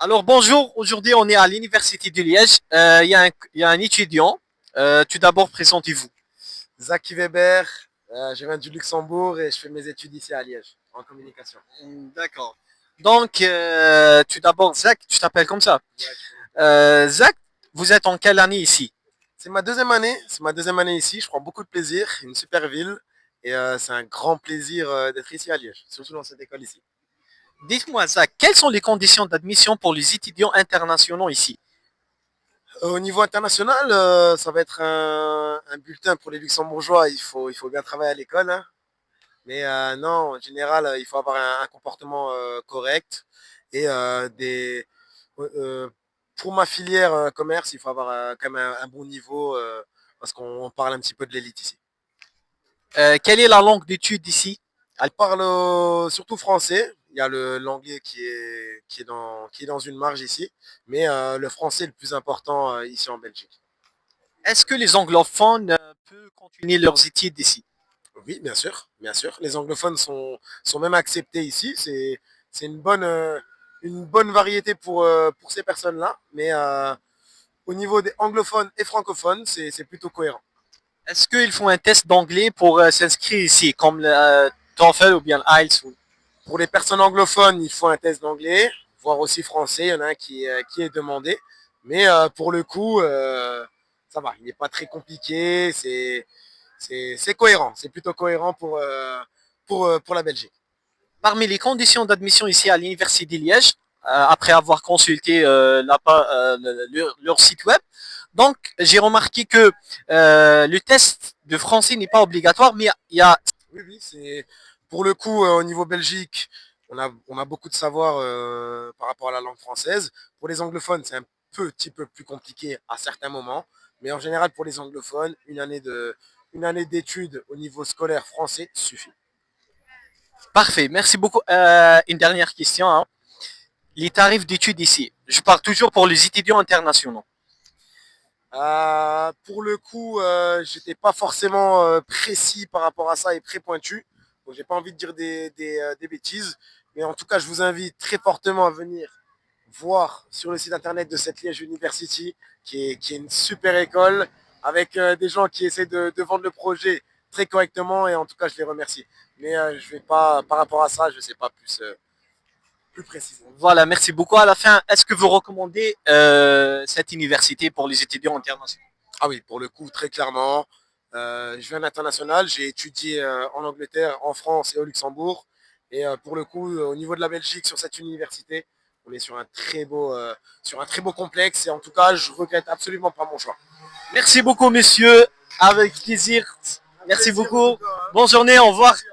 Alors bonjour, aujourd'hui on est à l'Université de Liège. Il y a un étudiant. Tout d'abord, présentez-vous. Zaki Weber, je viens du Luxembourg et je fais mes études ici à Liège, en communication. D'accord. Donc, tout d'abord, Zach, tu t'appelles comme ça. Ouais. Zach, vous êtes en quelle année ici? C'est ma deuxième année ici, je prends beaucoup de plaisir, une super ville, et c'est un grand plaisir d'être ici à Liège, surtout dans cette école ici. Dites-moi, Zach, quelles sont les conditions d'admission pour les étudiants internationaux ici? Au niveau international, ça va être un bulletin pour les Luxembourgeois, il faut bien travailler à l'école, hein. Mais non, en général, il faut avoir un comportement correct et pour ma filière commerce, il faut avoir quand même un bon niveau parce qu'on parle un petit peu de l'élite ici. Quelle est la langue d'étude ici? Elle parle surtout français. Il y a l'anglais qui est dans une marge ici, mais le français est le plus important ici en Belgique. Est-ce que les anglophones peuvent continuer leurs études ici? Oui, bien sûr, bien sûr. Les anglophones sont même acceptés ici. C'est une bonne variété pour ces personnes-là. Mais au niveau des anglophones et francophones, c'est plutôt cohérent. Est-ce qu'ils font un test d'anglais pour s'inscrire ici, comme le TOEFL ou bien l'IELTS? Pour les personnes anglophones, il faut un test d'anglais, voire aussi français. Il y en a un qui est demandé. Mais pour le coup, ça va. Il n'est pas très compliqué. C'est cohérent. C'est plutôt cohérent pour la Belgique. Parmi les conditions d'admission ici à l'Université de Liège, après avoir consulté leur site web, donc j'ai remarqué que le test de français n'est pas obligatoire, mais il y a... Oui, oui, c'est pour le coup au niveau Belgique, on a beaucoup de savoir par rapport à la langue française. Pour les anglophones, c'est un petit peu plus compliqué à certains moments, mais en général pour les anglophones, une année d'études au niveau scolaire français suffit. Parfait, merci beaucoup. Une dernière question, hein. Les tarifs d'études ici, je parle toujours pour les étudiants internationaux. Pour le coup, j'étais pas forcément précis par rapport à ça et très pointu, donc j'ai pas envie de dire des bêtises, mais en tout cas, je vous invite très fortement à venir voir sur le site internet de cette Liège University, qui est une super école, avec des gens qui essaient de vendre le projet très correctement, et en tout cas, je les remercie. Mais je vais pas, par rapport à ça, je ne sais pas plus précisément. Voilà, merci beaucoup. À la fin, est-ce que vous recommandez cette université pour les étudiants internationaux? Ah oui, pour le coup, très clairement. Je viens d'international, j'ai étudié en Angleterre, en France et au Luxembourg. Et pour le coup, au niveau de la Belgique, sur cette université, on est sur un très beau complexe. Et en tout cas, je regrette absolument pas mon choix. Merci beaucoup, messieurs. Avec plaisir. Un Merci plaisir en tout beaucoup. cas, hein. Bonne journée. Au revoir. Merci.